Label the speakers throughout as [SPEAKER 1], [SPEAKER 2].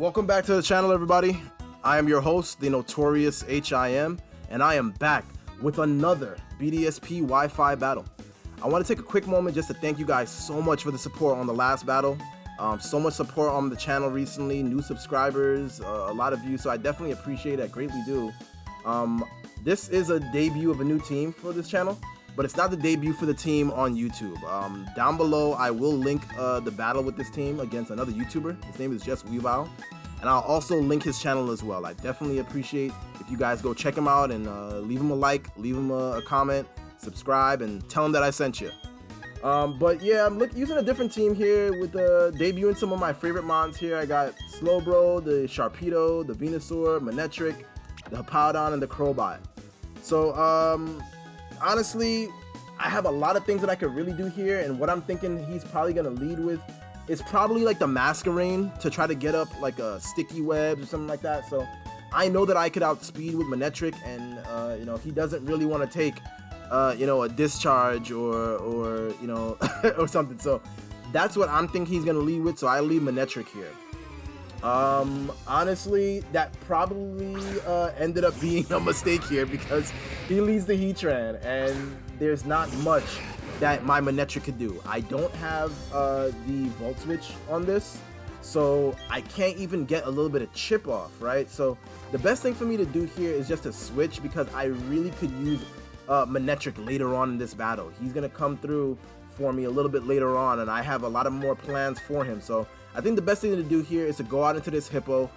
[SPEAKER 1] Welcome back to the channel, everybody. I am your host, the notorious H.I.M, and I am back with another BDSP Wi-Fi battle. I want to take a quick moment just to thank you guys so much for the support on the last battle. So much support on the channel recently, new subscribers, a lot of you, so I definitely appreciate it, I greatly do. This is a debut of a new team for this channel, but it's not the debut for the team on YouTube. Down below, I will link the battle with this team against another YouTuber. His name is just Wifi, and I'll also link his channel as well. I definitely appreciate if you guys go check him out and leave him a like, leave him a comment, subscribe, and tell him that I sent you. But yeah, I'm using a different team here with debuting some of my favorite mons here. I got Slowbro, the Sharpedo, the Venusaur, Manectric, the Hippowdon, and the Crobat. So honestly, I have a lot of things that I could really do here, and what I'm thinking he's probably gonna lead with is probably like the Masquerain to try to get up like a sticky webs or something like that. So I know that I could outspeed with Manectric, and you know, he doesn't really want to take you know, a Discharge or you know or something. So that's what I'm thinking he's gonna lead with. So I leave Manectric here. Honestly, that probably ended up being a mistake here because he leads the H.I.M, and there's not much that my Manectric could do. I don't have the Volt Switch on this, so I can't even get a little bit of chip off, right? So the best thing for me to do here is just to switch, because I really could use Manectric later on in this battle. He's gonna come through for me a little bit later on, and I have a lot of more plans for him. So I think the best thing to do here is to go out into this Hippo.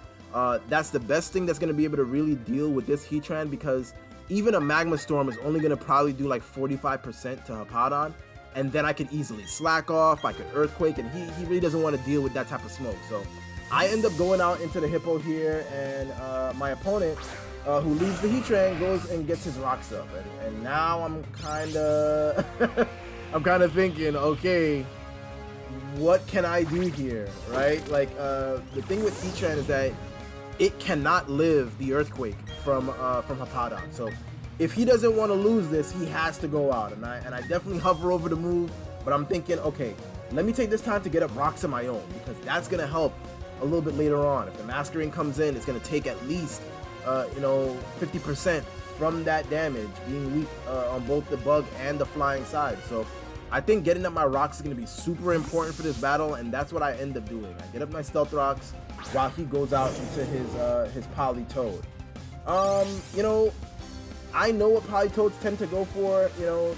[SPEAKER 1] That's the best thing that's gonna be able to really deal with this H.I.M, because even a Magma Storm is only gonna probably do like 45% to Hippowdon, and then I could easily slack off, I could Earthquake, and he really doesn't want to deal with that type of smoke. So I end up going out into the Hippo here, and my opponent, who leads the H.I.M, goes and gets his rocks up, and now I'm kinda I'm kinda thinking, okay, what can I do here, right? Like the thing with H.I.M is that it cannot live the Earthquake from Hippowdon. So if he doesn't want to lose this, he has to go out, and I definitely hover over the move, but I'm thinking, okay, let me take this time to get up rocks of my own, because that's gonna help a little bit later on. If the Masquerain comes in, it's gonna take at least you know, 50% from that damage, being weak on both the bug and the flying side. So I think getting up my rocks is going to be super important for this battle, and that's what I end up doing. I get up my stealth rocks while he goes out into his Polytoad. You know, I know what Polytoads tend to go for. You know,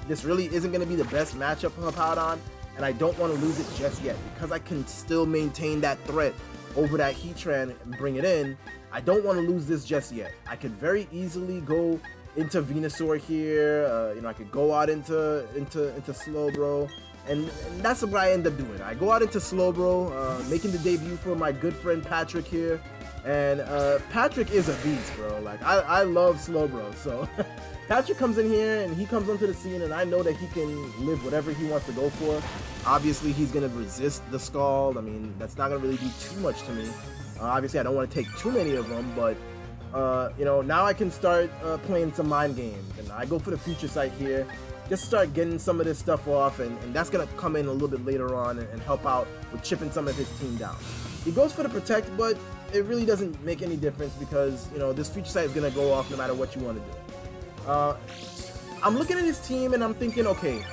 [SPEAKER 1] this really isn't going to be the best matchup for Hippowdon, and I don't want to lose it just yet, because I can still maintain that threat over that H.I.M and bring it in. I don't want to lose this just yet. I could very easily go into Venusaur here. You know, I could go out into Slowbro, and that's what I end up doing. I go out into Slowbro, making the debut for my good friend Patrick here, and Patrick is a beast, bro. Like I love Slowbro, so Patrick comes in here and he comes onto the scene, and I know that he can live whatever he wants to go for. Obviously, he's gonna resist the Scald. I mean, that's not gonna really do too much to me. Obviously, I don't want to take too many of them, but you know, now I can start playing some mind games, and I go for the Future Sight here, just start getting some of this stuff off, and that's gonna come in a little bit later on and help out with chipping some of his team down. He goes for the Protect, but it really doesn't make any difference, because you know, this Future Sight is gonna go off no matter what you want to do. I'm looking at his team and I'm thinking, okay,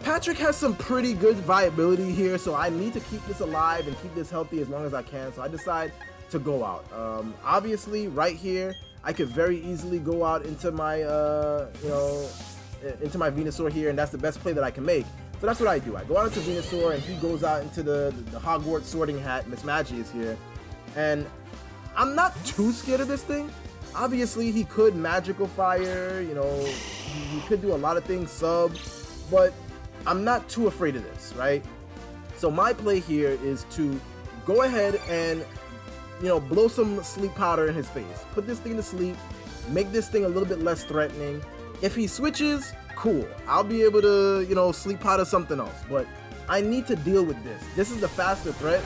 [SPEAKER 1] Patrick has some pretty good viability here, so I need to keep this alive and keep this healthy as long as I can. So I decide to go out. Obviously, right here, I could very easily go out into my, you know, into my Venusaur here, and that's the best play that I can make. So that's what I do. I go out into Venusaur, and he goes out into the Hogwarts Sorting Hat. Miss Magi is here, and I'm not too scared of this thing. Obviously, he could Magical Fire, you know, he could do a lot of things, sub, but I'm not too afraid of this, right? So my play here is to go ahead and, you know, blow some sleep powder in his face. Put this thing to sleep, make this thing a little bit less threatening. If he switches, cool. I'll be able to, you know, sleep powder something else, but I need to deal with this. This is the faster threat,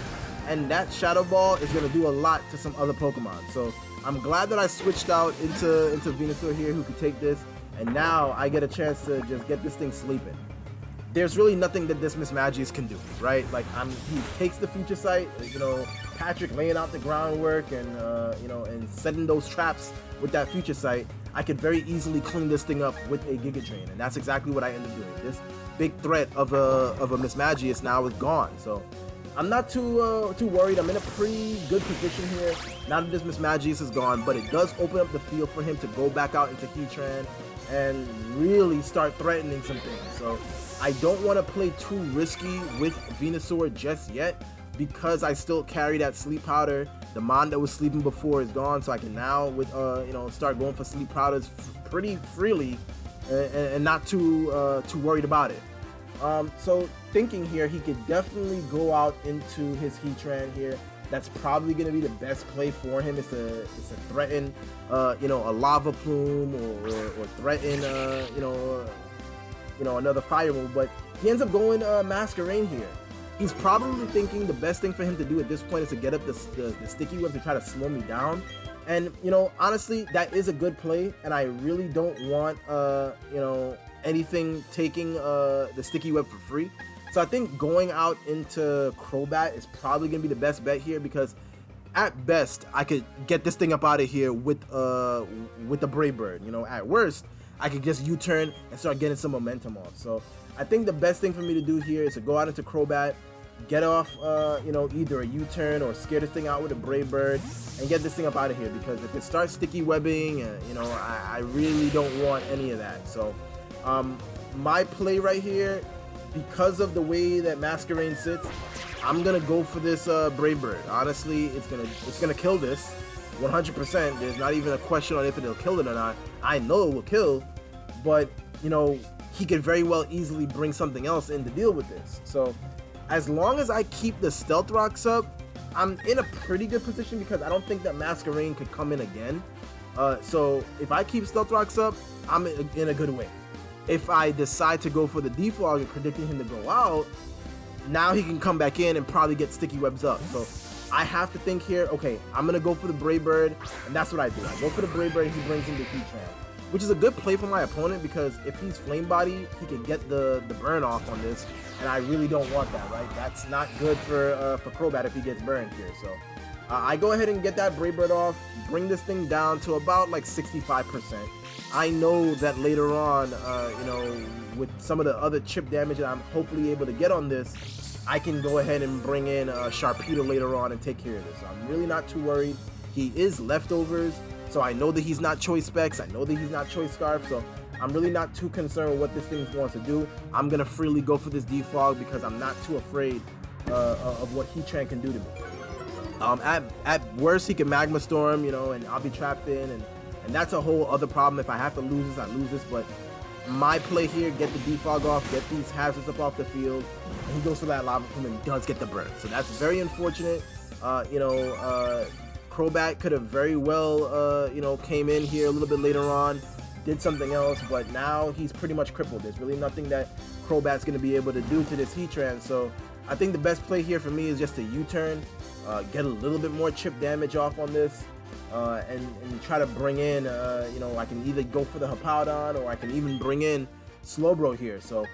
[SPEAKER 1] and that Shadow Ball is going to do a lot to some other Pokemon. So I'm glad that I switched out into Venusaur here, who could take this, and now I get a chance to just get this thing sleeping. There's really nothing that this Miss Magi's can do, right? Like, he takes the Future Sight, you know, Patrick laying out the groundwork and you know, and setting those traps with that Future Sight, I could very easily clean this thing up with a Giga Drain, and that's exactly what I end up doing. This big threat of a Mismagius now is gone, so I'm not too worried. I'm in a pretty good position here now that this Mismagius is gone, but it does open up the field for him to go back out into Heatran and really start threatening some things. So I don't want to play too risky with Venusaur just yet, because I still carry that sleep powder. The Mon that was sleeping before is gone, so I can now with you know, start going for sleep powders pretty freely and not too worried about it. So thinking here, he could definitely go out into his Heatran here. That's probably going to be the best play for him. Is to threaten you know, a Lava Plume or threaten you know, another fire move, but he ends up going Masquerain here. He's probably thinking the best thing for him to do at this point is to get up the sticky web to try to slow me down. And, you know, honestly, that is a good play, and I really don't want, you know, anything taking the sticky web for free. So I think going out into Crobat is probably going to be the best bet here, because at best, I could get this thing up out of here with the Brave Bird. You know, at worst, I could just U-turn and start getting some momentum off. So I think the best thing for me to do here is to go out into Crobat, get off, you know, either a U-turn or scare this thing out with a Brave Bird and get this thing up out of here, because if it starts sticky webbing, you know, I really don't want any of that. So my play right here, because of the way that Masquerain sits, I'm gonna go for this Brave Bird. Honestly, it's gonna kill this 100%. There's not even a question on if it'll kill it or not. I know it will kill, but you know, he could very well easily bring something else in to deal with this. So as long as I keep the Stealth Rocks up, I'm in a pretty good position, because I don't think that Masquerain could come in again. So if I keep Stealth Rocks up, I'm in a good way. If I decide to go for the Defog and predicting him to go out, now he can come back in and probably get sticky webs up. So I have to think here, okay, I'm going to go for the Brave Bird, and that's what I do. I go for the Brave Bird and he brings in the Heatran, which is a good play for my opponent, because if he's Flame Body, he can get the burn off on this, and I really don't want that, right? That's not good for Crobat if he gets burned here. So I go ahead and get that Brave Bird off, bring this thing down to about like 65%. I know that later on, you know, with some of the other chip damage that I'm hopefully able to get on this, I can go ahead and bring in Sharpedo later on and take care of this. So I'm really not too worried. He is Leftovers, so I know that he's not Choice Specs. I know that he's not Choice Scarf, so I'm really not too concerned with what this thing wants to do. I'm going to freely go for this Defog, because I'm not too afraid of what Heatran can do to me. At worst, he can Magma Storm, you know, and I'll be trapped in, and that's a whole other problem. If I have to lose this, I lose this, but my play here, get the Defog off, get these hazards up off the field, and he goes for that Lava Plume and does get the burn. So that's very unfortunate. You know, Crobat could have very well, you know, came in here a little bit later on, did something else, but now he's pretty much crippled. There's really nothing that Crobat's going to be able to do to this Heatran. So I think the best play here for me is just to U-turn, get a little bit more chip damage off on this, and try to bring in, you know, I can either go for the Hippowdon or I can even bring in Slowbro here. So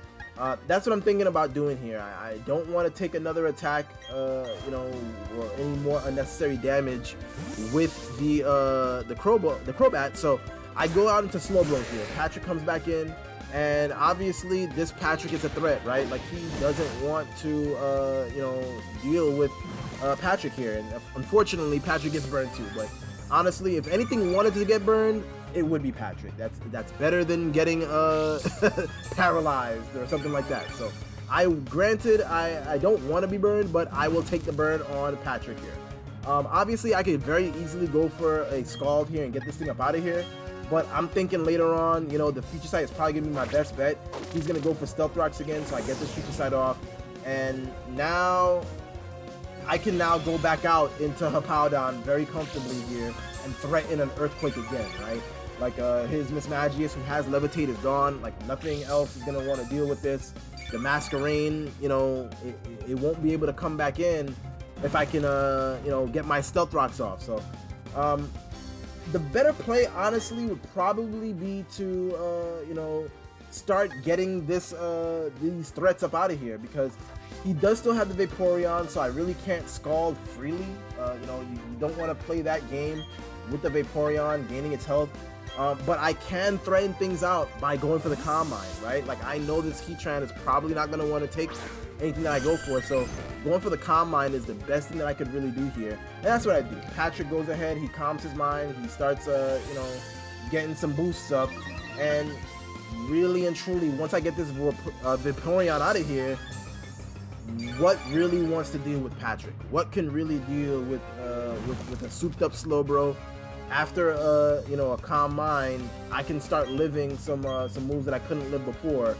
[SPEAKER 1] that's what I'm thinking about doing here. I don't want to take another attack, you know, or any more unnecessary damage with the Crobat. So I go out into Slowbro here. Patrick comes back in, and obviously this Patrick is a threat, right? Like, he doesn't want to, you know, deal with Patrick here, and unfortunately Patrick gets burned too. But honestly, if anything wanted to get burned, it would be Patrick. That's better than getting paralyzed or something like that. So granted, I don't want to be burned, but I will take the burn on Patrick here. Obviously, I could very easily go for a Scald here and get this thing up out of here, but I'm thinking later on, you know, the Future Sight is probably gonna be my best bet. He's gonna go for Stealth Rocks again, so I get this Future Sight off, and now I can now go back out into Hippowdon very comfortably here and threaten an Earthquake again, right? Like, his Mismagius, who has Levitate, is gone. Like, nothing else is going to want to deal with this. The Masquerain, you know, it won't be able to come back in if I can, you know, get my Stealth Rocks off. So, the better play, honestly, would probably be to, you know, start getting this these threats up out of here, because He does still have the Vaporeon, so I really can't Scald freely. You know, you don't want to play that game with the Vaporeon gaining its health. But I can threaten things out by going for the Calm Mind, right? Like, I know this Heatran is probably not going to want to take anything that I go for, so going for the Calm Mind is the best thing that I could really do here. And that's what I do. Patrick goes ahead, he calms his mind, he starts, you know, getting some boosts up, and really and truly, once I get this Vaporeon out of here, what really wants to deal with Patrick? What can really deal with a souped up Slowbro? After you know, a Calm Mind, I can start living some moves that I couldn't live before,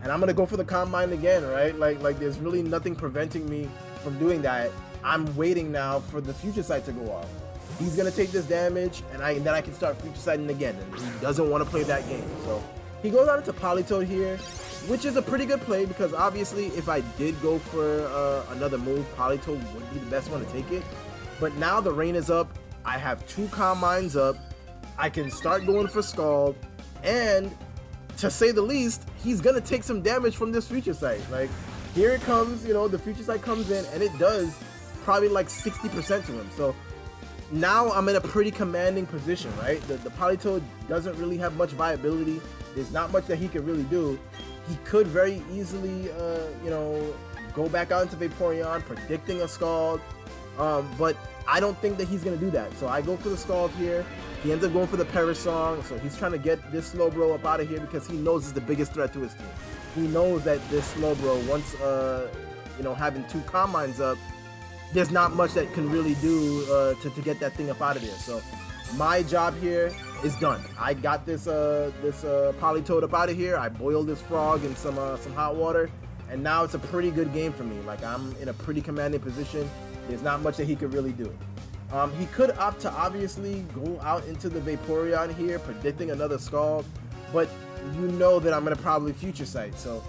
[SPEAKER 1] and I'm gonna go for the Calm Mind again, right? Like there's really nothing preventing me from doing that. I'm waiting now for the Future Sight to go off. He's gonna take this damage, and then I can start Future Sighting again, and he doesn't want to play that game. So he goes out into Politoed here, which is a pretty good play because obviously if I did go for another move, Politoed would be the best one to take it. But now the rain is up. I have 2 Calm Minds up. I can start going for Scald, and to say the least, he's gonna take some damage from this Future Sight. Like, here it comes, you know, the Future Sight comes in, and it does probably like 60% to him. So now I'm in a pretty commanding position, right? The Politoed doesn't really have much viability. There's not much that he could really do. He could very easily, you know, go back out into Vaporeon, predicting a Scald, but I don't think that he's going to do that. So I go for the Scald here. He ends up going for the Parasong, so he's trying to get this Slowbro up out of here because he knows it's the biggest threat to his team. He knows that this Slowbro, once, you know, having 2 Calm Minds up, there's not much that can really do to get that thing up out of there. So my job here is done. I got this Politoed up out of here. I boiled this frog in some hot water, and now it's a pretty good game for me. Like, I'm in a pretty commanding position. There's not much that he could really do. He could opt to obviously go out into the Vaporeon here, predicting another Scald, but you know that I'm going to probably Future Sight. So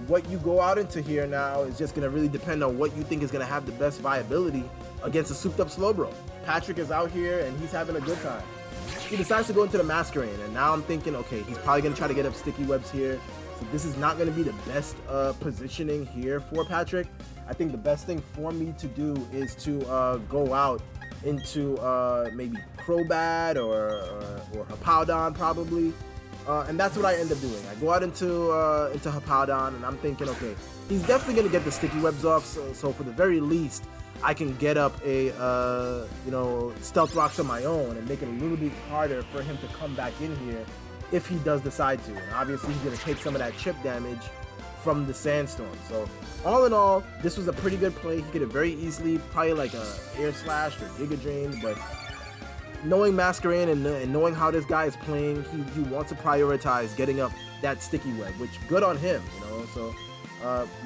[SPEAKER 1] what you go out into here now is just going to really depend on what you think is going to have the best viability against a souped up Slowbro. Patrick is out here and he's having a good time. He decides to go into the Masquerain, and now I'm thinking, okay, he's probably going to try to get up Sticky Webs here. So this is not going to be the best positioning here for Patrick. I think the best thing for me to do is to go out into maybe Crobat or Hippowdon probably, and that's what I end up doing. I go out into Hippowdon, and I'm thinking, okay, he's definitely gonna get the Sticky Webs off. So for the very least, I can get up a you know, Stealth Rocks of my own and make it a little bit harder for him to come back in here if he does decide to. And obviously, he's gonna take some of that chip damage from the Sandstorm. So all in all, this was a pretty good play. He could have very easily probably like a Air Slash or Giga Drain, but knowing Masquerain and knowing how this guy is playing, he wants to prioritize getting up that Sticky Web, which good on him, you know. So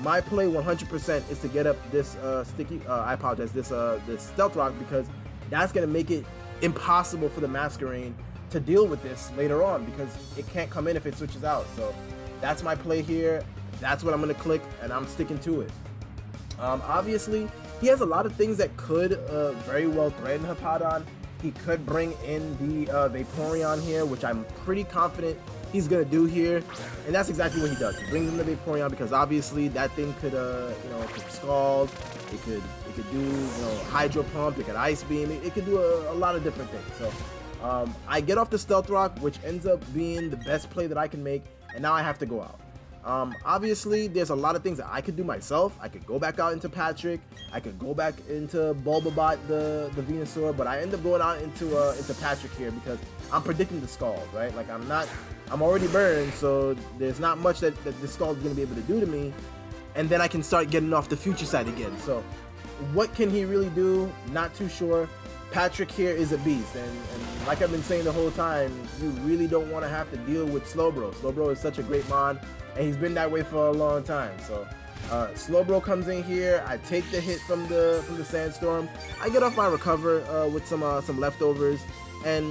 [SPEAKER 1] my play 100% is to get up this this Stealth Rock, because that's gonna make it impossible for the Masquerain to deal with this later on, because it can't come in if it switches out. So that's my play here. That's what I'm going to click, and I'm sticking to it. Obviously, he has a lot of things that could very well threaten Hippowdon. He could bring in the Vaporeon here, which I'm pretty confident he's going to do here. And that's exactly what he does. He brings in the Vaporeon because obviously that thing could, you know, it could Scald. It could do, you know, Hydro Pump. It could Ice Beam. It could do a lot of different things. So I get off the Stealth Rock, which ends up being the best play that I can make. And now I have to go out. Obviously, there's a lot of things that I could do myself. I could go back out into Patrick. I could go back into Bulbabot, the Venusaur, but I end up going out into Patrick here because I'm predicting the Scald, right? Like, I'm already burned, so there's not much that the Scald is going to be able to do to me. And then I can start getting off the Future Sight again. So what can he really do? Not too sure. Patrick here is a beast, and like I've been saying the whole time, you really don't want to have to deal with Slowbro. Slowbro is such a great mon, and he's been that way for a long time. So Slowbro comes in here. I take the hit from the Sandstorm. I get off my recover with some leftovers, and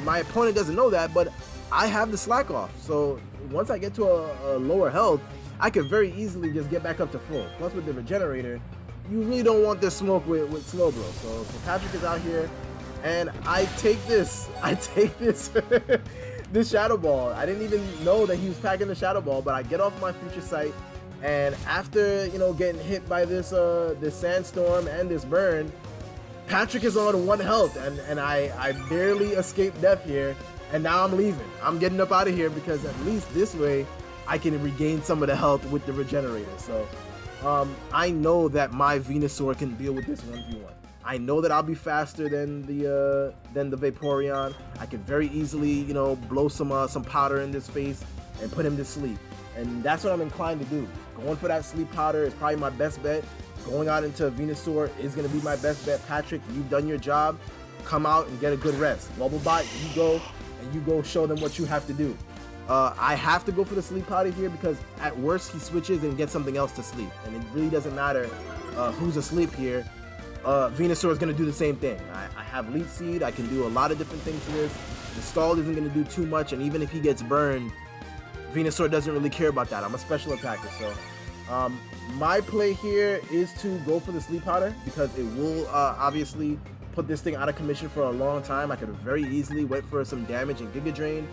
[SPEAKER 1] my opponent doesn't know that, but I have the slack off. So once I get to a lower health, I could very easily just get back up to full. Plus with the Regenerator, you really don't want this smoke with Slowbro. So Patrick is out here, and I take this. this Shadow Ball. I didn't even know that he was packing the Shadow Ball, but I get off my Future Sight. And after, you know, getting hit by this this sandstorm and this burn, Patrick is on 1 health, and I barely escaped death here, and now I'm leaving. I'm getting up out of here because at least this way I can regain some of the health with the Regenerator. So I know that my Venusaur can deal with this 1v1. I know that I'll be faster than the Vaporeon. I can very easily, you know, blow some powder in this face and put him to sleep. And that's what I'm inclined to do. Going for that sleep powder is probably my best bet. Going out into Venusaur is going to be my best bet. Patrick, you've done your job. Come out and get a good rest. Wobblebot, you go show them what you have to do. I have to go for the sleep powder here because at worst he switches and gets something else to sleep. And it really doesn't matter who's asleep here. Venusaur is going to do the same thing. I have Leech Seed. I can do a lot of different things to this. The Scald isn't going to do too much, and even if he gets burned, Venusaur doesn't really care about that. I'm a special attacker, so my play here is to go for the sleep powder because it will obviously put this thing out of commission for a long time. I could have very easily went for some damage and Giga Drain,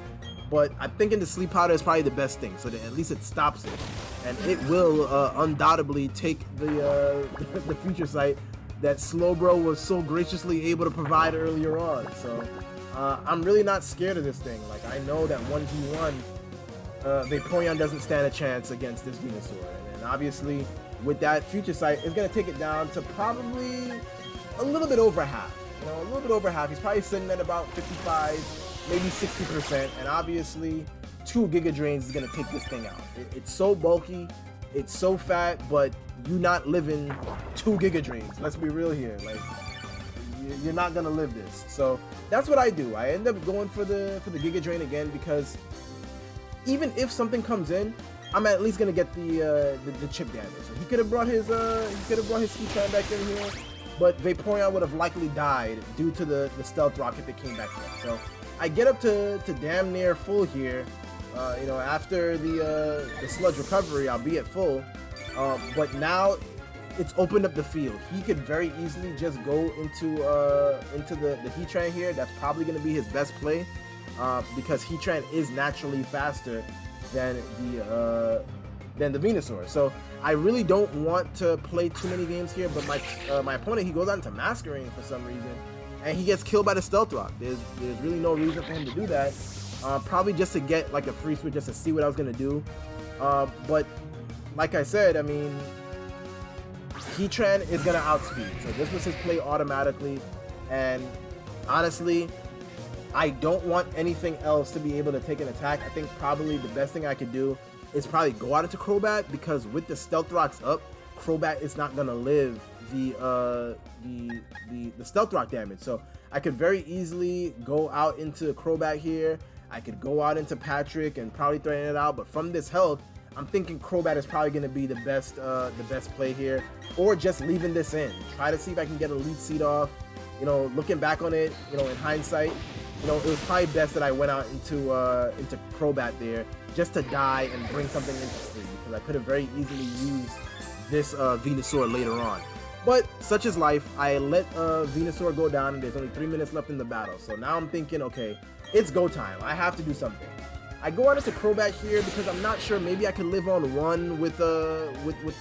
[SPEAKER 1] but I'm thinking the sleep powder is probably the best thing, so that at least it stops it, and it will undoubtedly take the the future sight that Slowbro was so graciously able to provide earlier on. So I'm really not scared of this thing. Like, I know that 1v1 Vaporeon doesn't stand a chance against this Venusaur, and obviously with that future sight, it's gonna take it down to probably a little bit over half. You know, a little bit over half. He's probably sitting at about 55, maybe 60%, and obviously 2 Giga Drains is gonna take this thing out. It's so bulky, it's so fat, but you're not living 2 Giga Drains. Let's be real here. Like, you're not gonna live this. So that's what I do. I end up going for the Giga Drain again because even if something comes in, I'm at least gonna get the chip damage. So he could have brought his Ski-Chan back in here, but Vaporeon would have likely died due to the Stealth Rocket that came back in. So I get up to damn near full here. You know, after the Sludge recovery, I'll be at full. But now it's opened up the field. He could very easily just go into the Heatran here. That's probably gonna be his best play. Because Heatran is naturally faster than the Venusaur. So I really don't want to play too many games here, but my opponent, he goes out into Masquerain for some reason, and he gets killed by the Stealth Rock. There's really no reason for him to do that. Probably just to get like a free switch, just to see what I was gonna do. But like I said, I mean, Heatran is gonna outspeed. So this was his play automatically, and honestly, I don't want anything else to be able to take an attack. I think probably the best thing I could do is probably go out into Crobat, because with the Stealth Rocks up, Crobat is not gonna live the Stealth Rock damage. So I could very easily go out into Crobat here. I could go out into Patrick and probably threaten it out, but from this health, I'm thinking Crobat is probably gonna be the best play here, or just leaving this in. Try to see if I can get a Leech Seed off. You know, looking back on it, you know, in hindsight, you know, it was probably best that I went out into Crobat there just to die and bring something interesting, because I could have very easily used this Venusaur later on. But such is life. I let Venusaur go down, and there's only 3 minutes left in the battle. So now I'm thinking, okay, it's go time. I have to do something. I go out into Crobat here because I'm not sure. Maybe I could live on one with the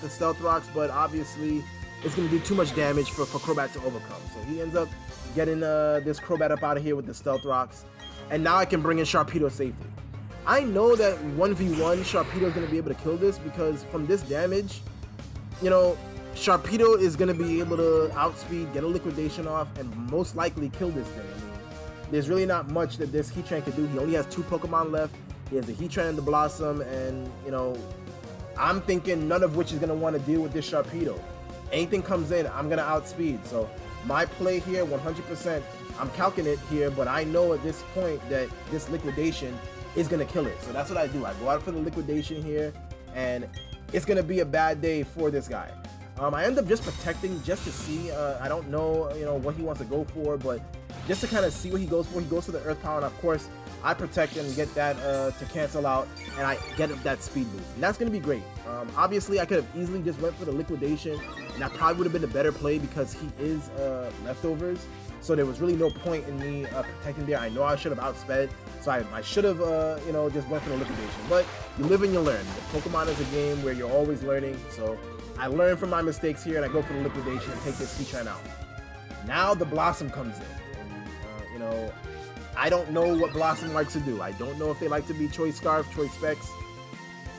[SPEAKER 1] Stealth Rocks, but obviously it's going to do too much damage for Crobat to overcome. So he ends up getting this Crobat up out of here with the Stealth Rocks. And now I can bring in Sharpedo safely. I know that 1v1 Sharpedo is going to be able to kill this, because from this damage, you know, Sharpedo is going to be able to outspeed, get a liquidation off, and most likely kill this thing. I mean, there's really not much that this Heatran can do. He only has 2 Pokemon left. He has the Heatran and the Blossom, and, you know, I'm thinking none of which is going to want to deal with this Sharpedo. Anything comes in, I'm going to outspeed. So my play here, 100%, I'm calculating it here, but I know at this point that this liquidation is going to kill it. So that's what I do. I go out for the liquidation here, and it's going to be a bad day for this guy. I end up just protecting just to see. I don't know, you know, what he wants to go for, but just to kind of see what he goes for. He goes for the Earth Power, and of course, I protect and get that to cancel out, and I get that speed boost. And that's going to be great. Obviously, I could have easily just went for the Liquidation, and that probably would have been a better play because he is Leftovers. So there was really no point in me protecting there. I know I should have outsped, so I should have, you know, just went for the Liquidation. But you live and you learn. Pokemon is a game where you're always learning, so I learn from my mistakes here, and I go for the Liquidation and take this Heatran out. Now the Blossom comes in, and, you know, I don't know what Blossom likes to do. I don't know if they like to be Choice Scarf, Choice Specs,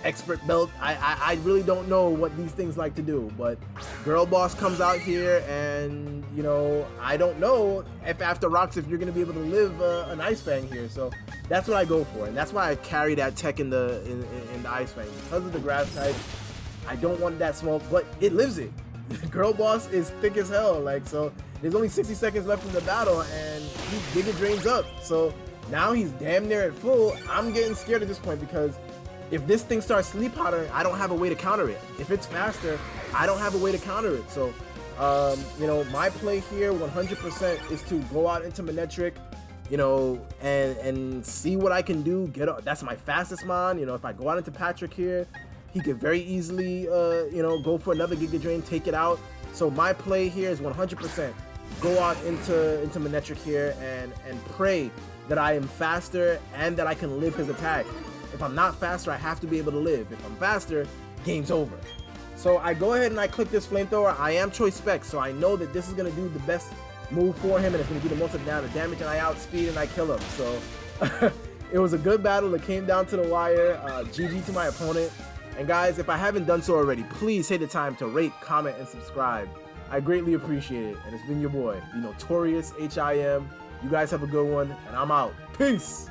[SPEAKER 1] Expert Belt. I really don't know what these things like to do, but Girl Boss comes out here, and, you know, I don't know if after Rocks if you're going to be able to live an Ice Fang here, so that's what I go for, and that's why I carry that tech in the Ice Fang. Because of the Grass type, I don't want that smoke, but it lives it. Girl Boss is thick as hell, like, so there's only 60 seconds left in the battle, and he Giga Drains up, so now he's damn near at full. I'm getting scared at this point because if this thing starts Sleep Powdering, I don't have a way to counter it. If it's faster, I don't have a way to counter it. So, you know, my play here 100% is to go out into Manectric, you know, and see what I can do. That's my fastest mon. You know, if I go out into Patrick here, he could very easily, you know, go for another Giga Drain, take it out. So my play here is 100% go out into Manectric here and pray that I am faster and that I can live his attack. If I'm not faster, I have to be able to live. If I'm faster, game's over. So I go ahead and I click this Flamethrower. I am Choice Spec, so I know that this is going to do the best move for him, and it's going to do the most amount of damage, and I outspeed and I kill him. So it was a good battle. It came down to the wire. GG to my opponent. And guys, if I haven't done so already, please take the time to rate, comment, and subscribe. I greatly appreciate it. And it's been your boy, the notorious H.I.M. You guys have a good one, and I'm out. Peace!